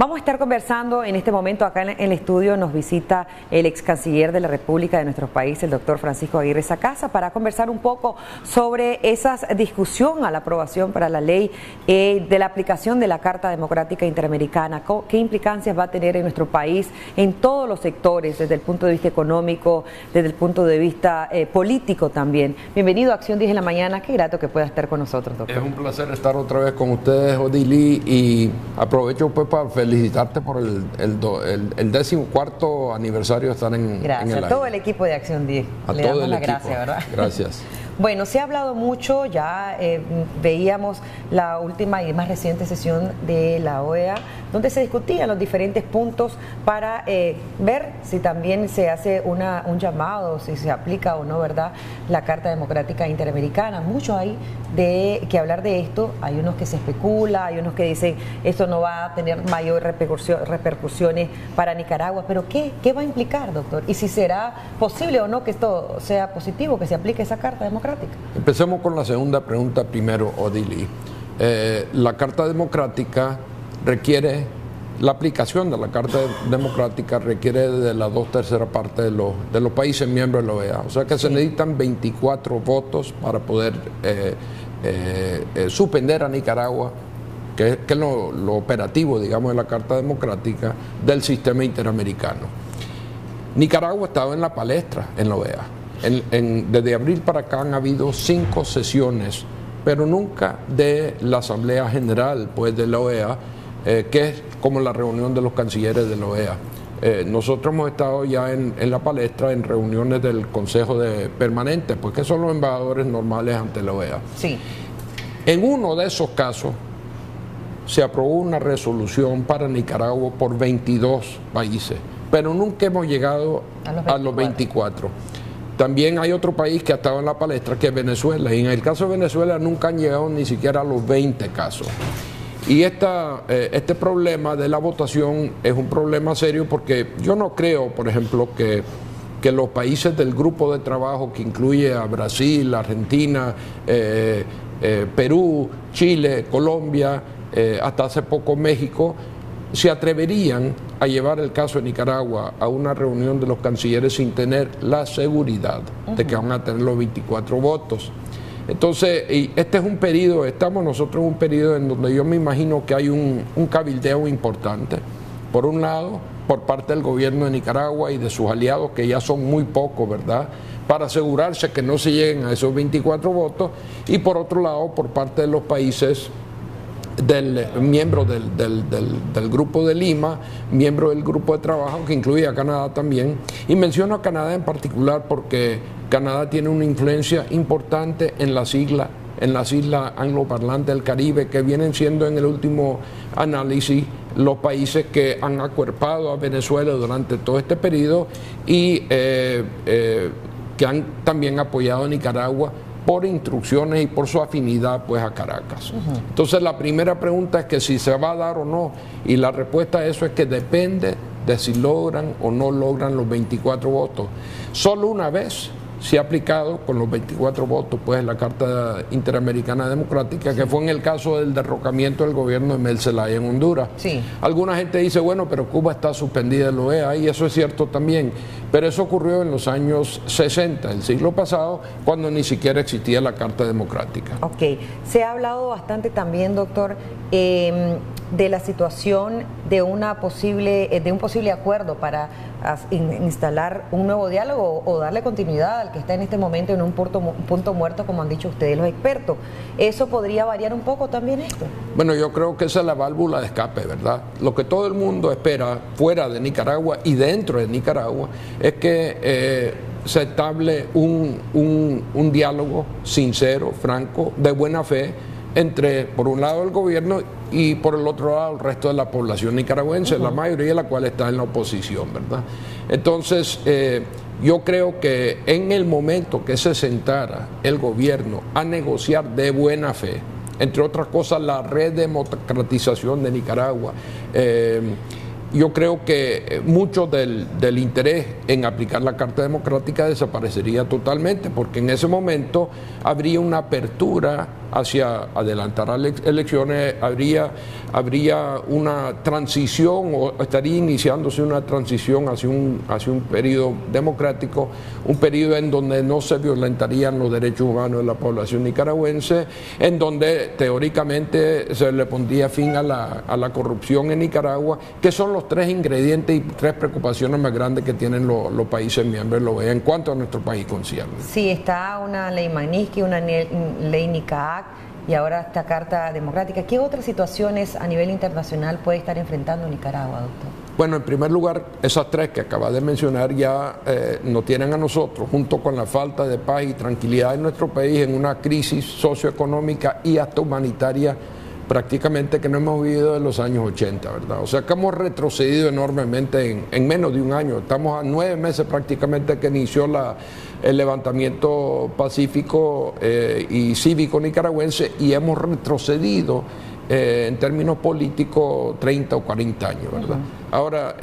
Vamos a estar conversando en este momento acá en el estudio. Nos visita el ex canciller de la República de nuestro país, el doctor Francisco Aguirre Sacasa, para conversar un poco sobre esa discusión a la aprobación para la ley de la aplicación de la Carta Democrática Interamericana. ¿Qué implicancias va a tener en nuestro país en todos los sectores, desde el punto de vista económico, desde el punto de vista político también? Bienvenido a Acción 10 en la mañana. Qué grato que pueda estar con nosotros, doctor. Es un placer estar otra vez con ustedes, Odili, y aprovecho pues para felicitarte por el 14º aniversario de estar en Gracias el a todo aire. el equipo de Acción 10. A Le todo damos el la equipo. gracia, ¿verdad? Gracias. Bueno, se ha hablado mucho, ya veíamos la última y más reciente sesión de la OEA, donde se discutían los diferentes puntos para ver si también se hace un llamado, si se aplica o no, ¿verdad?, la Carta Democrática Interamericana. Mucho hay de que hablar de esto. Hay unos que se especula, hay unos que dicen esto no va a tener mayor repercusiones para Nicaragua, pero ¿qué va a implicar, doctor? Y si será posible o no que esto sea positivo, que se aplique esa Carta Democrática. Empecemos con la segunda pregunta primero, Odili. La Carta Democrática requiere, la aplicación de la Carta Democrática requiere de las 2/3 partes de los países miembros de la OEA. O sea que se necesitan 24 votos para poder suspender a Nicaragua, que es lo operativo, digamos, de la Carta Democrática, del sistema interamericano. Nicaragua estaba en la palestra en la OEA. Desde abril para acá han habido 5 sesiones, pero nunca de la Asamblea General pues, de la OEA, que es como la reunión de los cancilleres de la OEA. Nosotros hemos estado ya en la palestra en reuniones del Consejo Permanente, pues que son los embajadores normales ante la OEA. Sí. En uno de esos casos se aprobó una resolución para Nicaragua por 22 países, pero nunca hemos llegado a los 24. También hay otro país que ha estado en la palestra, que es Venezuela, y en el caso de Venezuela nunca han llegado ni siquiera a los 20 casos. Y este problema de la votación es un problema serio porque yo no creo, por ejemplo, que los países del grupo de trabajo, que incluye a Brasil, Argentina, Perú, Chile, Colombia, hasta hace poco México, se atreverían a llevar el caso de Nicaragua a una reunión de los cancilleres sin tener la seguridad de que van a tener los 24 votos. Entonces, este es un periodo, estamos nosotros en un periodo en donde yo me imagino que hay un cabildeo importante, por un lado, por parte del gobierno de Nicaragua y de sus aliados, que ya son muy pocos, ¿verdad?, para asegurarse que no se lleguen a esos 24 votos, y por otro lado, por parte de los países miembros del Grupo de Lima, miembro del Grupo de Trabajo, que incluye a Canadá también. Y menciono a Canadá en particular porque Canadá tiene una influencia importante en las islas angloparlantes del Caribe, que vienen siendo en el último análisis los países que han acuerpado a Venezuela durante todo este periodo y que han también apoyado a Nicaragua por instrucciones y por su afinidad pues a Caracas. Entonces la primera pregunta es que si se va a dar o no, y la respuesta a eso es que depende de si logran o no logran los 24 votos. Solo una vez se ha aplicado con los 24 votos pues la Carta Interamericana Democrática, que fue en el caso del derrocamiento del gobierno de Mel Zelaya en Honduras. Sí. Alguna gente dice, bueno, pero Cuba está suspendida de la OEA, y eso es cierto también, pero eso ocurrió en los años 60 del siglo pasado, cuando ni siquiera existía la Carta Democrática. Ok, se ha hablado bastante también, doctor, de la situación de un posible acuerdo para instalar un nuevo diálogo o darle continuidad al que está en este momento en un punto muerto, como han dicho ustedes los expertos. ¿Eso podría variar un poco también esto? Bueno, yo creo que esa es la válvula de escape, ¿verdad? Lo que todo el mundo espera fuera de Nicaragua y dentro de Nicaragua es que se estable un diálogo sincero, franco, de buena fe, entre, por un lado, el gobierno y por el otro lado, el resto de la población nicaragüense, la mayoría de la cual está en la oposición, ¿verdad? Entonces, yo creo que en el momento que se sentara el gobierno a negociar de buena fe, entre otras cosas, la redemocratización de Nicaragua, yo creo que mucho del interés en aplicar la Carta Democrática desaparecería totalmente, porque en ese momento habría una apertura hacia adelantar elecciones, habría una transición o estaría iniciándose una transición hacia un periodo democrático, un periodo en donde no se violentarían los derechos humanos de la población nicaragüense, en donde teóricamente se le pondría fin a la corrupción en Nicaragua, que son los tres ingredientes y tres preocupaciones más grandes que tienen los países miembros de la OEA en cuanto a nuestro país concierne. Sí, está una ley Magnitsky, una ley NICAAC y ahora esta Carta Democrática. ¿Qué otras situaciones a nivel internacional puede estar enfrentando Nicaragua, doctor? Bueno, en primer lugar, esas tres que acaba de mencionar ya nos tienen a nosotros, junto con la falta de paz y tranquilidad en nuestro país, en una crisis socioeconómica y hasta humanitaria prácticamente que no hemos vivido en los años 80, ¿verdad? O sea que hemos retrocedido enormemente en menos de un año. Estamos a 9 meses prácticamente que inició el levantamiento pacífico y cívico nicaragüense y hemos retrocedido en términos políticos 30 o 40 años, ¿verdad? Ahora,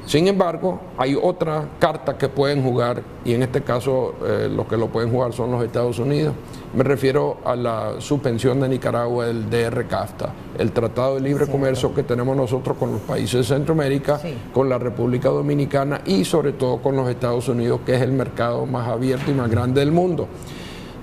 sin embargo, hay otra carta que pueden jugar y en este caso los que lo pueden jugar son los Estados Unidos. Me refiero a la suspensión de Nicaragua del DR-CAFTA, el Tratado de Libre Comercio que tenemos nosotros con los países de Centroamérica, con la República Dominicana y sobre todo con los Estados Unidos, que es el mercado más abierto y más grande del mundo.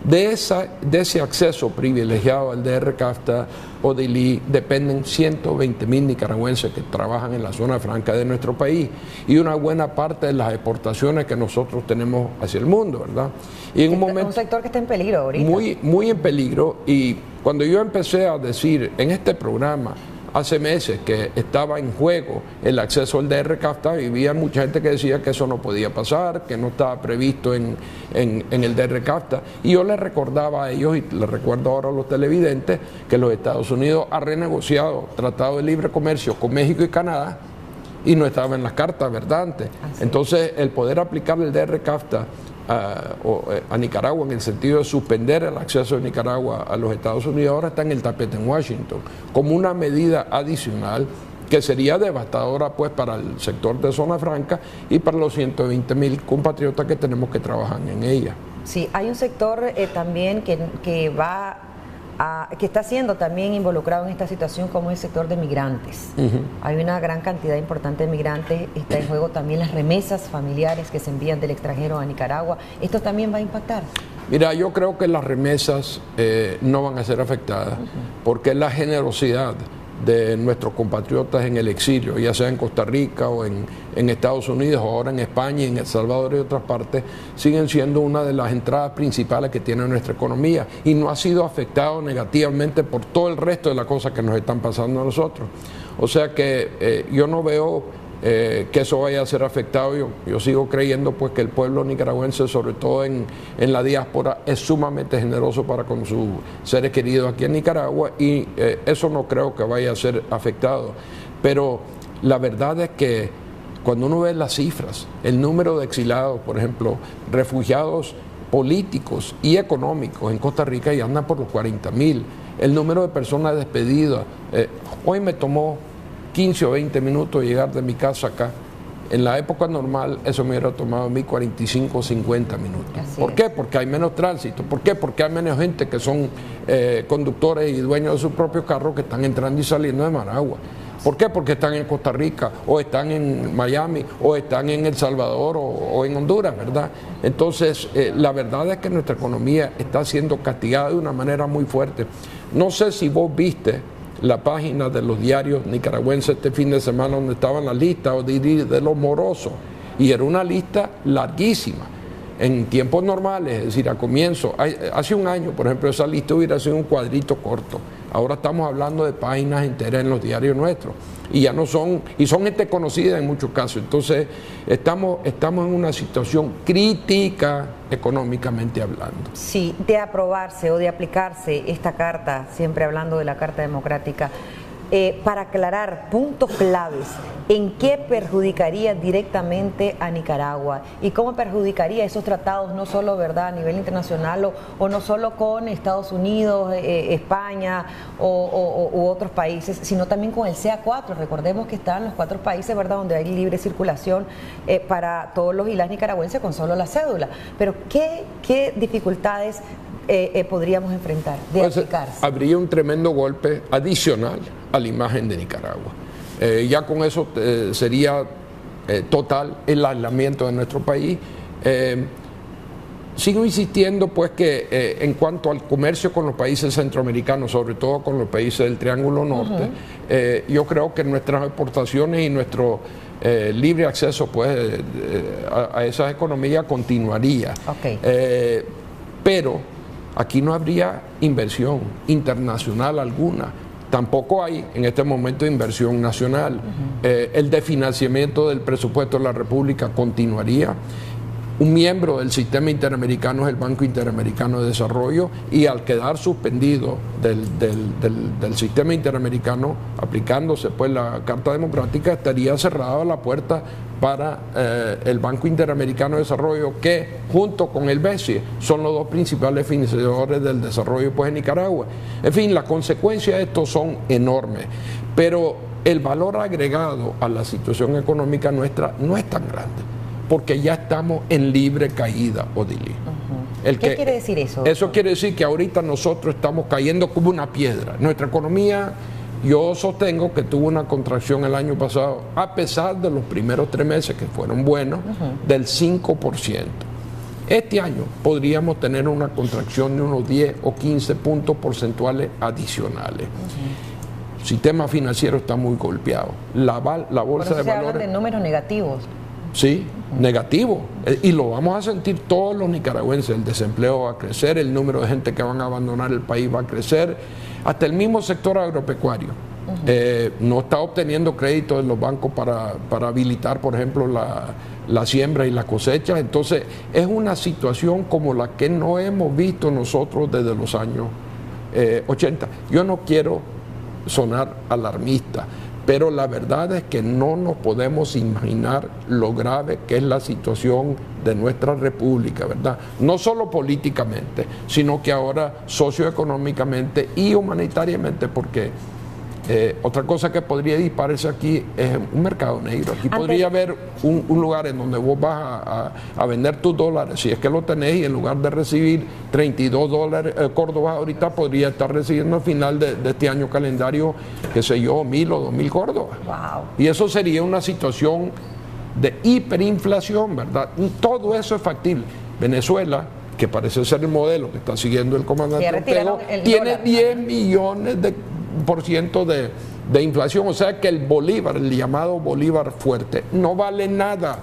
De ese acceso privilegiado al DR-CAFTA o DILI dependen 120,000 nicaragüenses que trabajan en la zona franca de nuestro país y una buena parte de las exportaciones que nosotros tenemos hacia el mundo, ¿verdad? Y en un sector que está en peligro ahorita. Muy en peligro, y cuando yo empecé a decir en este programa hace meses que estaba en juego el acceso al DR-CAFTA, había mucha gente que decía que eso no podía pasar, que no estaba previsto en el DR-CAFTA, y yo les recordaba a ellos, y les recuerdo ahora a los televidentes, que los Estados Unidos ha renegociado Tratado de Libre Comercio con México y Canadá, y no estaba en las cartas, ¿verdad? Antes. Entonces, el poder aplicar el DR-CAFTA a Nicaragua en el sentido de suspender el acceso de Nicaragua a los Estados Unidos ahora está en el tapete en Washington como una medida adicional que sería devastadora pues para el sector de zona franca y para los 120,000 compatriotas que tenemos que trabajar en ella. Sí, hay un sector también que está siendo también involucrado en esta situación, como el sector de migrantes. Hay una gran cantidad importante de migrantes, está en juego también las remesas familiares que se envían del extranjero a Nicaragua. ¿Esto también va a impactar? Mira, yo creo que las remesas no van a ser afectadas porque la generosidad de nuestros compatriotas en el exilio, ya sea en Costa Rica o en Estados Unidos, o ahora en España, en El Salvador y otras partes, siguen siendo una de las entradas principales que tiene nuestra economía y no ha sido afectado negativamente por todo el resto de las cosas que nos están pasando a nosotros. O sea que yo no veo que eso vaya a ser afectado. Yo sigo creyendo pues que el pueblo nicaragüense, sobre todo en la diáspora, es sumamente generoso para con sus seres queridos aquí en Nicaragua y eso no creo que vaya a ser afectado. Pero la verdad es que cuando uno ve las cifras, el número de exiliados, por ejemplo, refugiados políticos y económicos en Costa Rica ya andan por los 40,000. El número de personas despedidas, hoy me tomó 15 o 20 minutos llegar de mi casa acá. En la época normal eso me hubiera tomado a mí 45 o 50 minutos. ¿Por qué? Porque hay menos tránsito. ¿Por qué? Porque hay menos gente que son conductores y dueños de sus propios carros que están entrando y saliendo de Managua. ¿Por qué? Porque están en Costa Rica, o están en Miami, o están en El Salvador, o en Honduras, ¿verdad? Entonces, la verdad es que nuestra economía está siendo castigada de una manera muy fuerte. No sé si vos viste la página de los diarios nicaragüenses este fin de semana donde estaban las listas de los morosos, y era una lista larguísima. En tiempos normales, es decir, a comienzo, hace un año, por ejemplo, esa lista hubiera sido un cuadrito corto. Ahora estamos hablando de páginas enteras en los diarios nuestros. Y ya no son, y son gente conocida en muchos casos. Entonces, estamos en una situación crítica económicamente hablando. Sí, de aprobarse o de aplicarse esta carta, siempre hablando de la Carta Democrática, para aclarar puntos claves, ¿en qué perjudicaría directamente a Nicaragua? ¿Y cómo perjudicaría esos tratados, no solo, verdad, a nivel internacional o no solo con Estados Unidos, España u otros países, sino también con el CA4? Recordemos que están los 4 países, ¿verdad?, donde hay libre circulación para todos los y las nicaragüenses con solo la cédula. Pero ¿qué dificultades podríamos enfrentar de Pues, aplicarse? habría un tremendo golpe adicional a la imagen de Nicaragua. Ya con eso sería total el aislamiento de nuestro país. Sigo insistiendo pues que en cuanto al comercio con los países centroamericanos, sobre todo con los países del Triángulo Norte, yo creo que nuestras exportaciones y nuestro libre acceso pues a esas economías continuaría. Okay. Pero aquí no habría inversión internacional alguna. Tampoco hay en este momento inversión nacional. El desfinanciamiento del presupuesto de la República continuaría. Un miembro del sistema interamericano es el Banco Interamericano de Desarrollo, y al quedar suspendido del sistema interamericano, aplicándose pues la Carta Democrática, estaría cerrada la puerta para el Banco Interamericano de Desarrollo, que junto con el BESIE son los dos principales financiadores del desarrollo pues en Nicaragua. En fin, las consecuencias de esto son enormes, pero el valor agregado a la situación económica nuestra no es tan grande, porque ya estamos en libre caída, Odili. ¿Qué quiere decir eso? Eso quiere decir que ahorita nosotros estamos cayendo como una piedra. Nuestra economía, yo sostengo que tuvo una contracción el año pasado, a pesar de los primeros 3 meses que fueron buenos, del 5%. Este año podríamos tener una contracción de unos 10 o 15 puntos porcentuales adicionales. El sistema financiero está muy golpeado. La bolsa de valores... hablan de números negativos. Sí, negativo. Y lo vamos a sentir todos los nicaragüenses. El desempleo va a crecer, el número de gente que van a abandonar el país va a crecer. Hasta el mismo sector agropecuario no está obteniendo crédito de los bancos para habilitar, por ejemplo, la siembra y la cosecha. Entonces, es una situación como la que no hemos visto nosotros desde los años 80. Yo no quiero sonar alarmista, pero la verdad es que no nos podemos imaginar lo grave que es la situación de nuestra república, ¿verdad? No solo políticamente, sino que ahora socioeconómicamente y humanitariamente, porque otra cosa que podría dispararse aquí es un mercado negro. Aquí podría haber un lugar en donde vos vas a vender tus dólares, si es que lo tenés, y en lugar de recibir 32 dólares, Córdobas ahorita podría estar recibiendo al final de este año calendario, qué sé yo, 1.000 o 2.000 Córdobas. Wow. Y eso sería una situación de hiperinflación, ¿verdad? Y todo eso es factible. Venezuela, que parece ser el modelo que está siguiendo el comandante Ortega, tiene 10 millones por ciento de inflación, o sea que el bolívar, el llamado bolívar fuerte, no vale nada,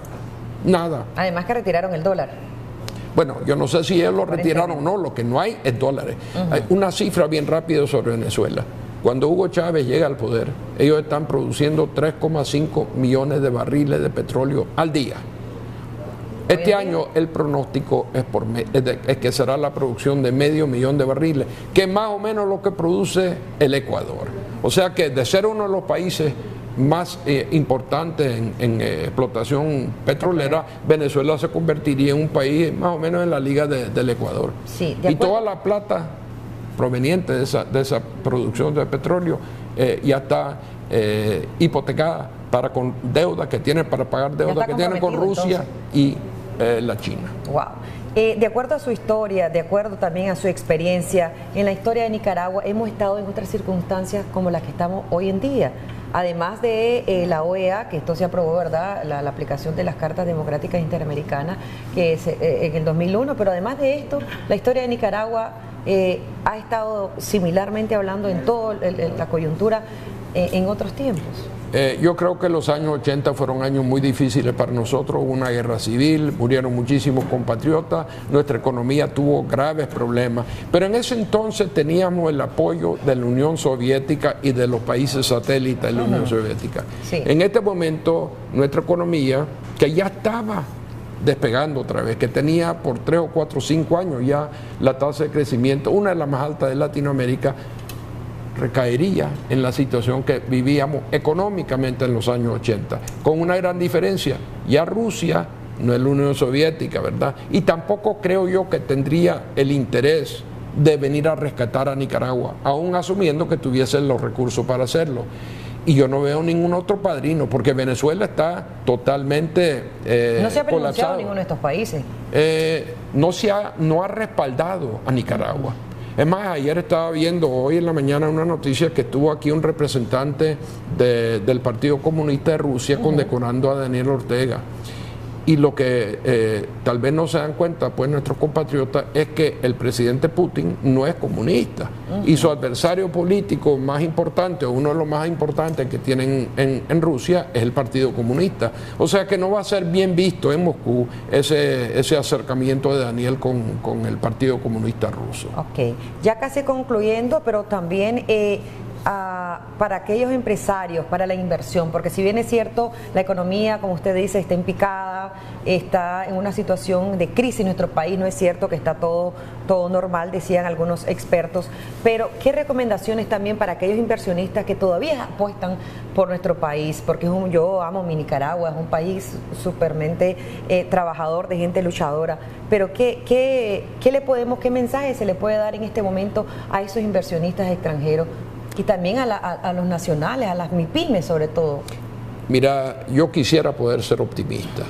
nada. Además que retiraron el dólar. Bueno, yo no sé si ellos lo retiraron o no, lo que no hay es dólares. Hay una cifra bien rápida sobre Venezuela. Cuando Hugo Chávez llega al poder, ellos están produciendo 3,5 millones de barriles de petróleo al día. Este año el pronóstico es que será la producción de 500,000 de barriles, que es más o menos lo que produce el Ecuador. O sea que de ser uno de los países más importantes en explotación petrolera, Venezuela se convertiría en un país más o menos en la liga del Ecuador. Sí, y toda la plata proveniente de esa producción de petróleo ya está hipotecada con deuda que tienen, para pagar deuda que tienen con Rusia y la China. Wow. De acuerdo a su historia, de acuerdo también a su experiencia, en la historia de Nicaragua hemos estado en otras circunstancias como las que estamos hoy en día. Además de la OEA, que esto se aprobó, ¿verdad?, la aplicación de las Cartas Democráticas Interamericanas que en el 2001, pero además de esto, la historia de Nicaragua ha estado similarmente hablando en toda la coyuntura en otros tiempos. Yo creo que los años 80 fueron años muy difíciles para nosotros, hubo una guerra civil, murieron muchísimos compatriotas, nuestra economía tuvo graves problemas, pero en ese entonces teníamos el apoyo de la Unión Soviética y de los países satélites de la Unión Soviética. Sí. En este momento nuestra economía, que ya estaba despegando otra vez, que tenía por 3 o 4 o 5 años ya la tasa de crecimiento, una de las más altas de Latinoamérica, recaería en la situación que vivíamos económicamente en los años 80, con una gran diferencia. Ya Rusia no es la Unión Soviética, ¿verdad? Y tampoco creo yo que tendría el interés de venir a rescatar a Nicaragua, aún asumiendo que tuviesen los recursos para hacerlo. Y yo no veo ningún otro padrino, porque Venezuela está totalmente no se ha pronunciado colapsado. ninguno de estos países. no ha respaldado a Nicaragua. Es más, ayer estaba viendo, hoy en la mañana, una noticia que estuvo aquí un representante del Partido Comunista de Rusia condecorando a Daniel Ortega. Y lo que tal vez no se dan cuenta, pues nuestros compatriotas, es que el presidente Putin no es comunista. Y su adversario político más importante, o uno de los más importantes que tienen en Rusia, es el Partido Comunista. O sea que no va a ser bien visto en Moscú ese acercamiento de Daniel con el Partido Comunista ruso. Ok, ya casi concluyendo, pero también para aquellos empresarios, para la inversión, porque si bien es cierto, la economía, como usted dice, está en picada, está en una situación de crisis en nuestro país, no es cierto que está todo normal, decían algunos expertos, pero ¿qué recomendaciones también para aquellos inversionistas que todavía apuestan por nuestro país? Porque yo amo mi Nicaragua, es un país supermente trabajador, de gente luchadora, pero ¿qué mensaje se le puede dar en este momento a esos inversionistas extranjeros? Y también a los nacionales, a las MIPYMES sobre todo. Mira, yo quisiera poder ser optimista.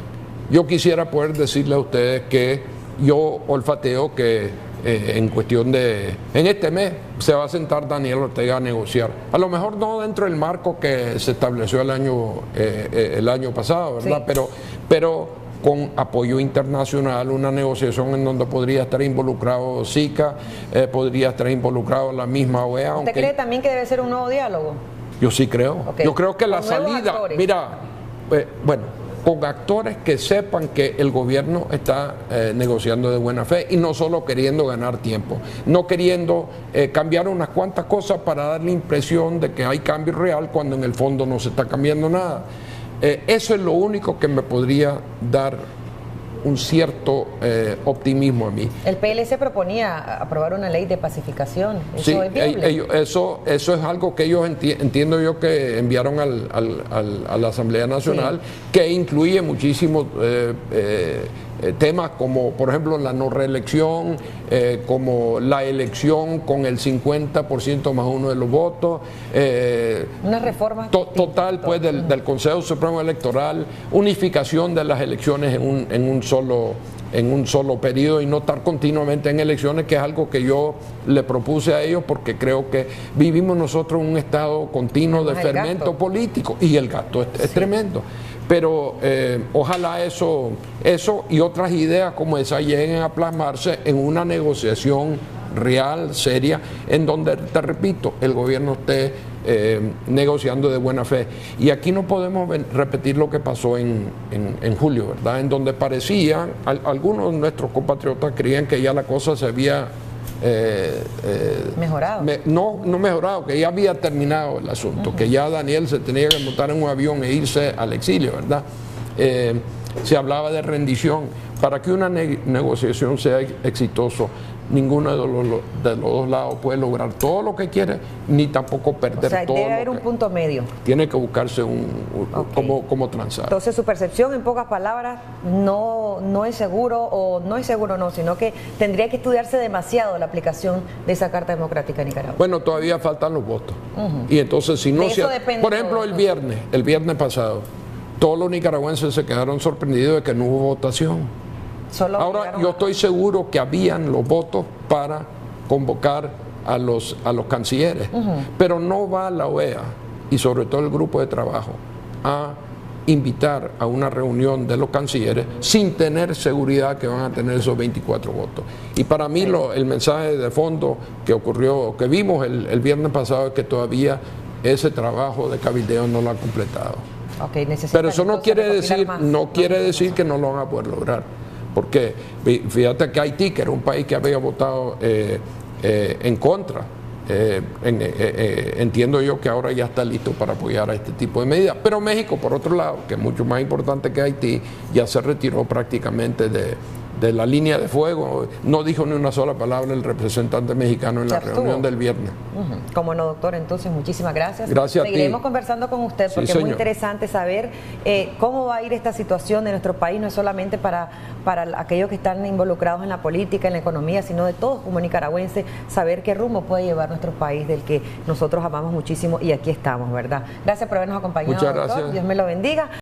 Yo quisiera poder decirle a ustedes que yo olfateo que en este mes se va a sentar Daniel Ortega a negociar. A lo mejor no dentro del marco que se estableció el año pasado, ¿verdad? Sí. Pero con apoyo internacional, una negociación en donde podría estar involucrado SICA, podría estar involucrado la misma OEA. ¿Usted cree también que debe ser un nuevo diálogo? Yo sí creo. Okay. Yo creo que la salida, mira, bueno, con actores que sepan que el gobierno está negociando de buena fe y no solo queriendo ganar tiempo, no queriendo cambiar unas cuantas cosas para dar la impresión de que hay cambio real cuando en el fondo no se está cambiando nada. Eso es lo único que me podría dar un cierto optimismo a mí. El PLC proponía aprobar una ley de pacificación. ¿Eso sí, es viable? Eso es algo que ellos entiendo yo que enviaron a la Asamblea Nacional, sí, que incluye muchísimos temas como, por ejemplo, la no reelección, como la elección con el 50% más uno de los votos. Una reforma total, pues, del Consejo Supremo Electoral, unificación de las elecciones en un solo periodo y no estar continuamente en elecciones, que es algo que yo le propuse a ellos porque creo que vivimos nosotros en un estado continuo de fermento político y el gasto es tremendo. Pero ojalá eso y otras ideas como esa lleguen a plasmarse en una negociación real, seria, en donde, te repito, el gobierno esté negociando de buena fe. Y aquí no podemos repetir lo que pasó en julio, ¿verdad? En donde parecía, algunos de nuestros compatriotas creían que ya la cosa se había mejorado. No mejorado, que ya había terminado el asunto, que ya Daniel se tenía que montar en un avión e irse al exilio, ¿verdad? Se hablaba de rendición. Para que una negociación sea exitosa, ninguno de los dos lados puede lograr todo lo que quiere, ni tampoco perder, o sea, todo. Debe haber un punto medio. Tiene que buscarse cómo transar. Entonces, su percepción, en pocas palabras, no es seguro, o no es seguro no, sino que tendría que estudiarse demasiado la aplicación de esa Carta Democrática en Nicaragua. Bueno, todavía faltan los votos. Y entonces, si no se... Por ejemplo, el viernes pasado, todos los nicaragüenses se quedaron sorprendidos de que no hubo votación. Ahora, yo estoy seguro que habían los votos para convocar a los cancilleres, pero no va la OEA y sobre todo el grupo de trabajo a invitar a una reunión de los cancilleres sin tener seguridad que van a tener esos 24 votos. Y para mí el mensaje de fondo que vimos el viernes pasado es que todavía ese trabajo de cabildeo no lo han completado. Pero eso no quiere decir que no lo van a poder lograr. Porque fíjate que Haití, que era un país que había votado en contra, entiendo yo que ahora ya está listo para apoyar a este tipo de medidas. Pero México, por otro lado, que es mucho más importante que Haití, ya se retiró prácticamente de la línea de fuego. No dijo ni una sola palabra el representante mexicano en la reunión del viernes. Como no, doctor, entonces muchísimas gracias. Gracias a ti. Seguiremos conversando con usted porque es muy interesante saber cómo va a ir esta situación de nuestro país, no es solamente para aquellos que están involucrados en la política, en la economía, sino de todos como nicaragüenses, saber qué rumbo puede llevar nuestro país, del que nosotros amamos muchísimo y aquí estamos, ¿verdad? Gracias por habernos acompañado, Muchas doctor. Gracias. Dios me lo bendiga.